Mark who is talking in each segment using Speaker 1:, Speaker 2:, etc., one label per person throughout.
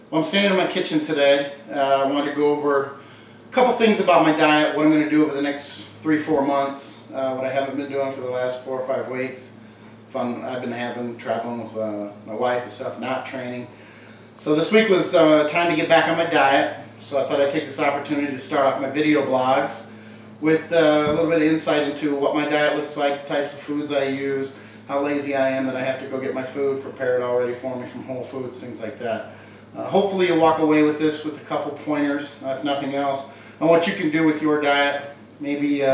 Speaker 1: Well, I'm standing in my kitchen today. I wanted to go over a couple things about my diet, what I'm going to do over the next 3-4 months, what I haven't been doing for the last 4 or 5 weeks. Fun I've been having, traveling with my wife and stuff, not training. So this week was time to get back on my diet, so I thought I'd take this opportunity to start off my video blogs with a little bit of insight into what my diet looks like, types of foods I use, how lazy I am that I have to go get my food prepared already for me from Whole Foods, things like that. Hopefully you'll walk away with this with a couple pointers, if nothing else, on what you can do with your diet. Maybe you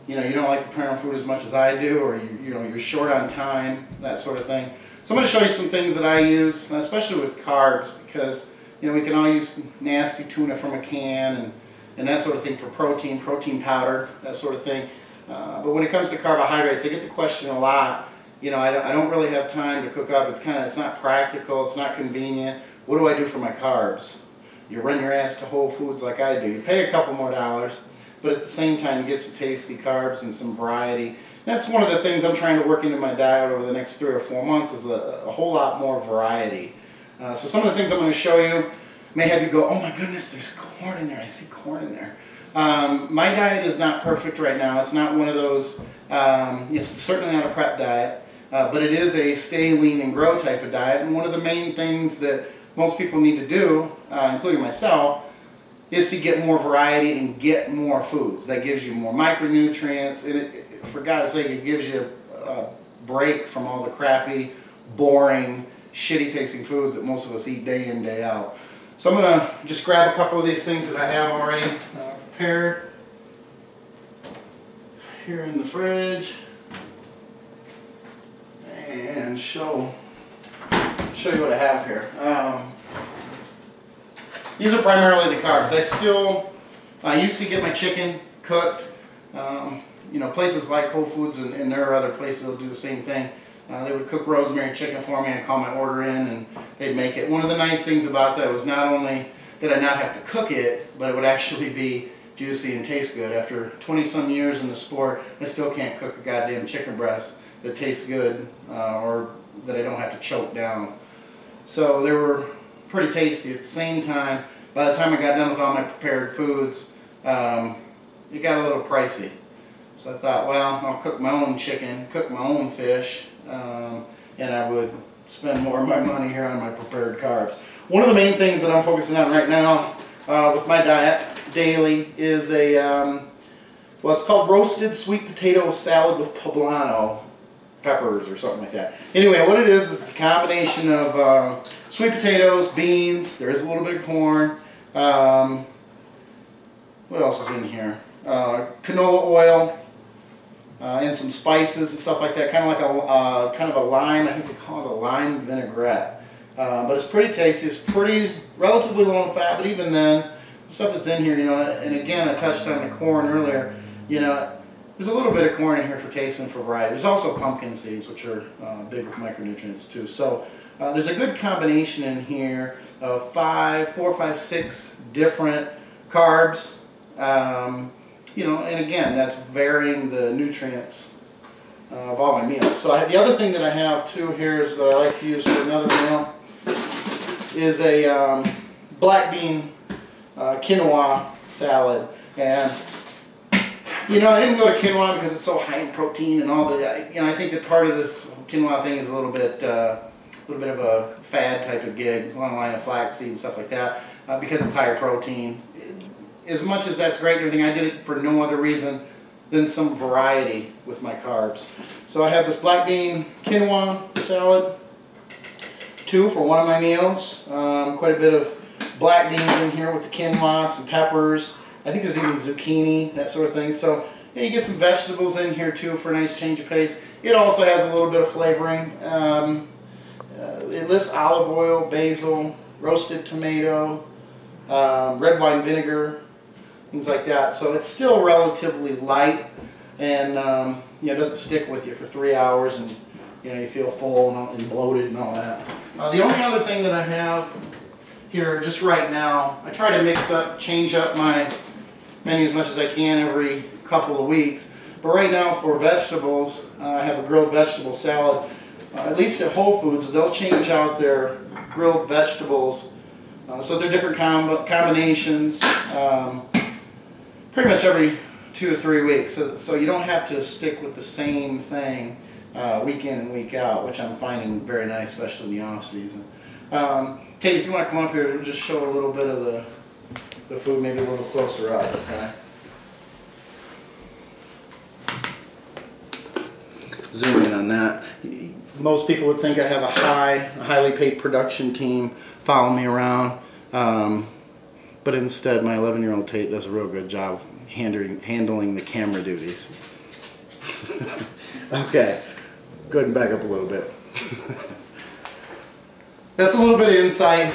Speaker 1: don't like preparing food as much as I do, or you're short on time, that sort of thing. So I'm going to show you some things that I use, especially with carbs, because we can all use nasty tuna from a can and that sort of thing for protein powder, that sort of thing. But when it comes to carbohydrates, I get the question a lot. I don't really have time to cook up. It's not practical. It's not convenient. What do I do for my carbs? You run your ass to Whole Foods like I do. You pay a couple more dollars, but at the same time you get some tasty carbs and some variety. That's one of the things I'm trying to work into my diet over the next 3 or 4 months is a whole lot more variety. So some of the things I'm going to show you may have you go, oh my goodness, there's corn in there. I see corn in there. My diet is not perfect right now. It's not one of those, it's certainly not a prep diet, but it is a stay lean and grow type of diet. And one of the main things that most people need to do, including myself, is to get more variety and get more foods. That gives you more micronutrients, and for God's sake, it gives you a break from all the crappy, boring, shitty tasting foods that most of us eat day in, day out. So I'm going to just grab a couple of these things that I have already prepared here in the fridge and show you what I have here. These are primarily the carbs. I used to get my chicken cooked. Places like Whole Foods and there are other places that'll do the same thing. They would cook rosemary chicken for me. I'd call my order in and they'd make it. One of the nice things about that was not only did I not have to cook it, but it would actually be juicy and taste good. After 20-some years in the sport, I still can't cook a goddamn chicken breast that tastes good or that I don't have to choke down. So they were pretty tasty. At the same time, by the time I got done with all my prepared foods, it got a little pricey. So I thought, well, I'll cook my own chicken, cook my own fish, and I would spend more of my money here on my prepared carbs. One of the main things that I'm focusing on right now with my diet daily is well, it's called roasted sweet potato salad with poblano peppers or something like that. Anyway, what it is a combination of sweet potatoes, beans, there is a little bit of corn, what else is in here? Canola oil, and some spices and stuff like that, kind of like a lime, I think they call it a lime vinaigrette. But it's pretty tasty, it's relatively low in fat, but even then, the stuff that's in here, and again, I touched on the corn earlier, there's a little bit of corn in here for taste and for variety. There's also pumpkin seeds, which are big with micronutrients too. So there's a good combination in here of 4, 5, 6 different carbs. And again, that's varying the nutrients of all my meals. So the other thing that I have too here is that I like to use for another meal is a black bean quinoa salad. And I didn't go to quinoa because it's so high in protein and all that. I think that part of this quinoa thing is a little bit of a fad type of gig along the line of flaxseed and stuff like that because it's higher protein. As much as that's great and everything, I did it for no other reason than some variety with my carbs. So I have this black bean quinoa salad, 2 for one of my meals. Quite a bit of black beans in here with the quinoa, some peppers. I think there's even zucchini, that sort of thing. So you get some vegetables in here too for a nice change of pace. It also has a little bit of flavoring. It lists olive oil, basil, roasted tomato, red wine vinegar, things like that. So it's still relatively light and it doesn't stick with you for 3 hours and you feel full and bloated and all that. The only other thing that I have here just right now, I try to change up my menu as much as I can every couple of weeks. But right now for vegetables, I have a grilled vegetable salad. At least at Whole Foods, they'll change out their grilled vegetables So they're different combinations, pretty much every 2 to 3 weeks. So you don't have to stick with the same thing week in and week out, which I'm finding very nice, especially in the off season. Kate, if you want to come up here, we'll just show a little bit of the food, maybe a little closer up, okay? Zoom in on that. Most people would think I have a highly paid production team following me around, but instead my 11-year-old Tate does a real good job of handling the camera duties. Okay, go ahead and back up a little bit. That's a little bit of insight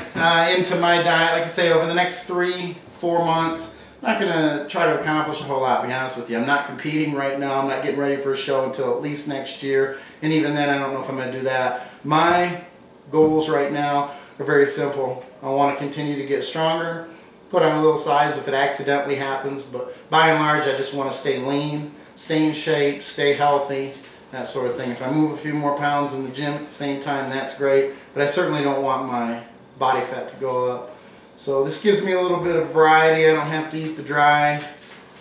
Speaker 1: into my diet. Like I say, over the next 3-4 months, I'm not going to try to accomplish a whole lot, to be honest with you. I'm not competing right now. I'm not getting ready for a show until at least next year. And even then, I don't know if I'm going to do that. My goals right now are very simple. I want to continue to get stronger, put on a little size if it accidentally happens. But by and large, I just want to stay lean, stay in shape, stay healthy, that sort of thing. If I move a few more pounds in the gym at the same time, that's great. But I certainly don't want my body fat to go up. So this gives me a little bit of variety. I don't have to eat the dry,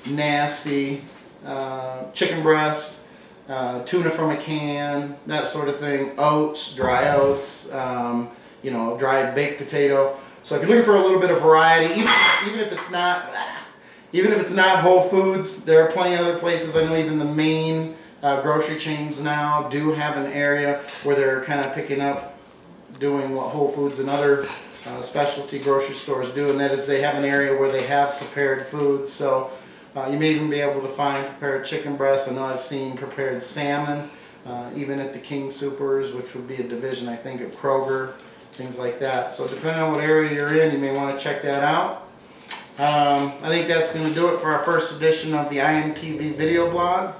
Speaker 1: nasty chicken breast, tuna from a can, that sort of thing. Oats, dry oats, you know, dried baked potato. So if you're looking for a little bit of variety, even if it's not Whole Foods, there are plenty of other places. I know even the main grocery chains now do have an area where they're kind of picking up, doing what Whole Foods and other specialty grocery stores do, and that is they have an area where they have prepared foods. So you may even be able to find prepared chicken breasts. I know I've seen prepared salmon, even at the King Supers, which would be a division, I think, of Kroger, things like that. So depending on what area you're in, you may want to check that out. I think that's going to do it for our first edition of the IMTV video blog.